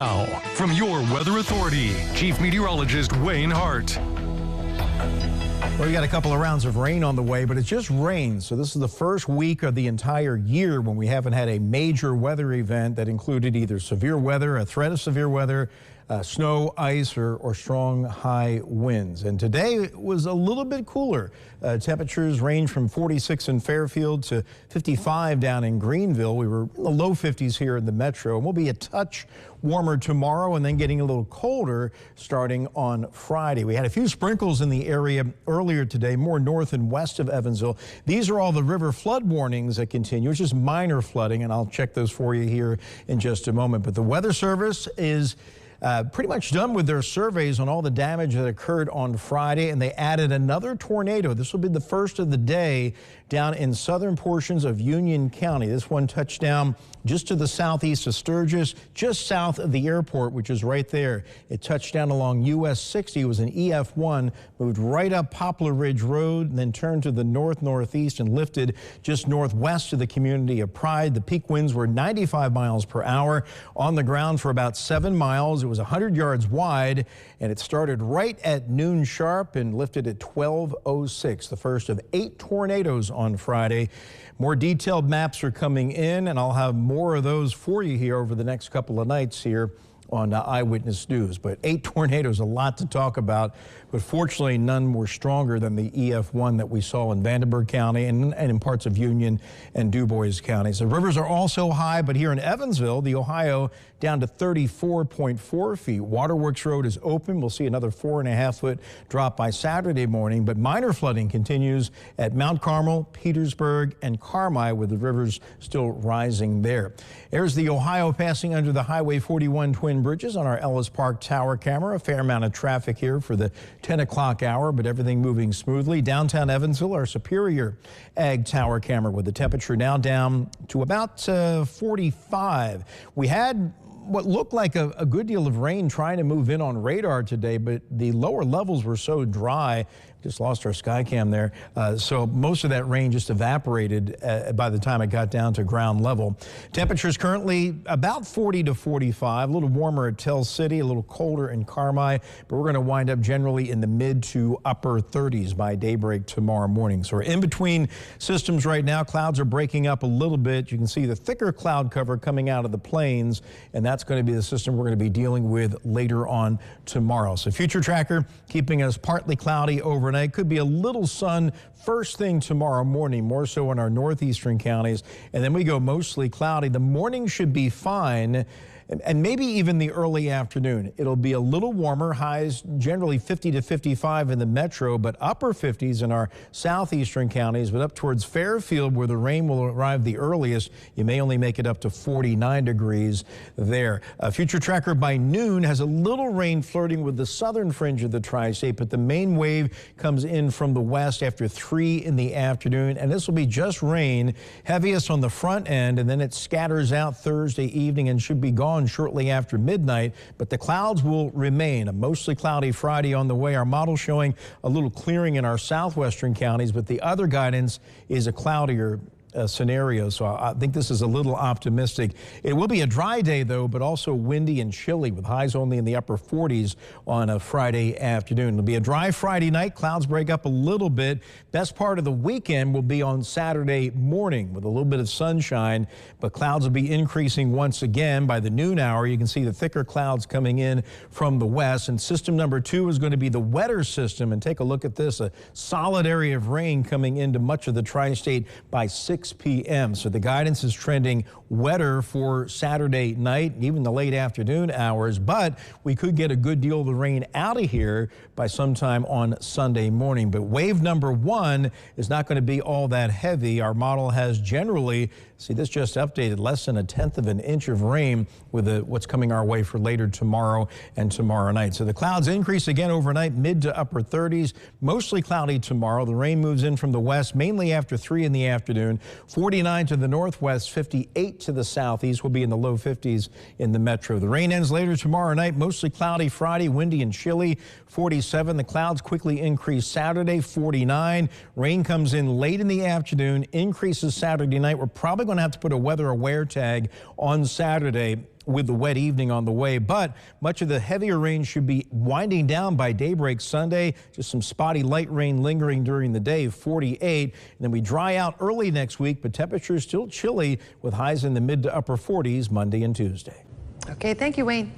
Now, from your Weather Authority, Chief Meteorologist Wayne Hart. Well, we got a couple of rounds of rain on the way, but it's just rain. So this is the first week of the entire year when we haven't had a major weather event that included either severe weather, a threat of severe weather, snow, ice, or strong high winds. And today was a little bit cooler. Temperatures range from 46 in Fairfield to 55 down in Greenville. We were in the low 50s here in the metro, and we'll be a touch warmer tomorrow and then getting a little colder starting on Friday. We had a few sprinkles in the area earlier today, more north and west of Evansville. These are all the river flood warnings that continue. It's just minor flooding, and I'll check those for you here in just a moment. But the Weather Service is pretty much done with their surveys on all the damage that occurred on Friday, and they added another tornado. This will be the first of the day down in southern portions of Union County. This one touched down just to the southeast of Sturgis, just south of the airport, which is right there. It touched down along US 60. It was an EF1, moved right up Poplar Ridge Road, and then turned to the north-northeast and lifted just northwest of the community of Pride. The peak winds were 95 miles per hour on the ground for about 7 miles. It was 100 yards wide, and it started right at noon sharp and lifted at 12:06, the first of 8 tornadoes on Friday. More detailed maps are coming in, and I'll have more of those for you here over the next couple of nights here on Eyewitness News. But 8 tornadoes, a lot to talk about, but fortunately none were stronger than the EF1 that we saw in Vandenberg County and in parts of Union and DuBois counties. The rivers are also high, but here in Evansville, the Ohio down to 34.4 feet. Waterworks Road is open. We'll see another 4.5-foot drop by Saturday morning, but minor flooding continues at Mount Carmel, Petersburg, and Carmi, with the rivers still rising there. There's the Ohio passing under the Highway 41 Twin Bridges on our Ellis Park Tower camera. A fair amount of traffic here for the 10 o'clock hour, but everything moving smoothly. Downtown Evansville, our Superior Ag Tower camera, with the temperature now down to about 45. We had what looked like a good deal of rain trying to move in on radar today, but the lower levels were so dry. Just lost our sky cam there. So most of that rain just evaporated by the time it got down to ground level. Temperatures currently about 40 to 45, a little warmer at Tell City, a little colder in Carmi, but we're going to wind up generally in the mid to upper 30s by daybreak tomorrow morning. So we're in between systems right now. Clouds are breaking up a little bit. You can see the thicker cloud cover coming out of the plains, and that's going to be the system we're going to be dealing with later on tomorrow. So future tracker keeping us partly cloudy overnight. Could be a little sun first thing tomorrow morning, more so in our northeastern counties, and then we go mostly cloudy. The morning should be fine, and maybe even the early afternoon. It'll be a little warmer, highs generally 50 to 55 in the metro, but upper 50s in our southeastern counties. But up towards Fairfield, where the rain will arrive the earliest, you may only make it up to 49 degrees there. Future tracker by noon has a little rain flirting with the southern fringe of the tri-state, but the main wave comes in from the west after 3 in the afternoon, and this will be just rain, heaviest on the front end, and then it scatters out Thursday evening and should be gone shortly after midnight, but the clouds will remain. A mostly cloudy Friday on the way. Our model showing a little clearing in our southwestern counties, but the other guidance is a cloudier scenario, so I think this is a little optimistic. It will be a dry day, though, but also windy and chilly, with highs only in the upper 40s on a Friday afternoon. It'll be a dry Friday night. Clouds break up a little bit. Best part of the weekend will be on Saturday morning with a little bit of sunshine, but clouds will be increasing once again by the noon hour. You can see the thicker clouds coming in from the west, and system number 2 is going to be the wetter system. And take a look at this, a solid area of rain coming into much of the tri-state by 6 p.m. So the guidance is trending wetter for Saturday night, even the late afternoon hours, but we could get a good deal of the rain out of here by sometime on Sunday morning. But wave number 1 is not going to be all that heavy. Our model has generally, see this just updated, less than 1/10 of an inch of rain with what's coming our way for later tomorrow and tomorrow night. So the clouds increase again overnight, mid to upper 30s, mostly cloudy tomorrow. The rain moves in from the west, mainly after 3 in the afternoon. 49 to the northwest, 58 to the southeast. Will be in the low 50s in the metro. The rain ends later tomorrow night, mostly cloudy Friday, windy and chilly, 47. The clouds quickly increase Saturday, 49. Rain comes in late in the afternoon, increases Saturday night. We're probably going to have to put a weather aware tag on Saturday with the wet evening on the way, but much of the heavier rain should be winding down by daybreak Sunday. Just some spotty light rain lingering during the day, 48. And then we dry out early next week, but temperatures still chilly with highs in the mid to upper 40s Monday and Tuesday. Okay, thank you, Wayne.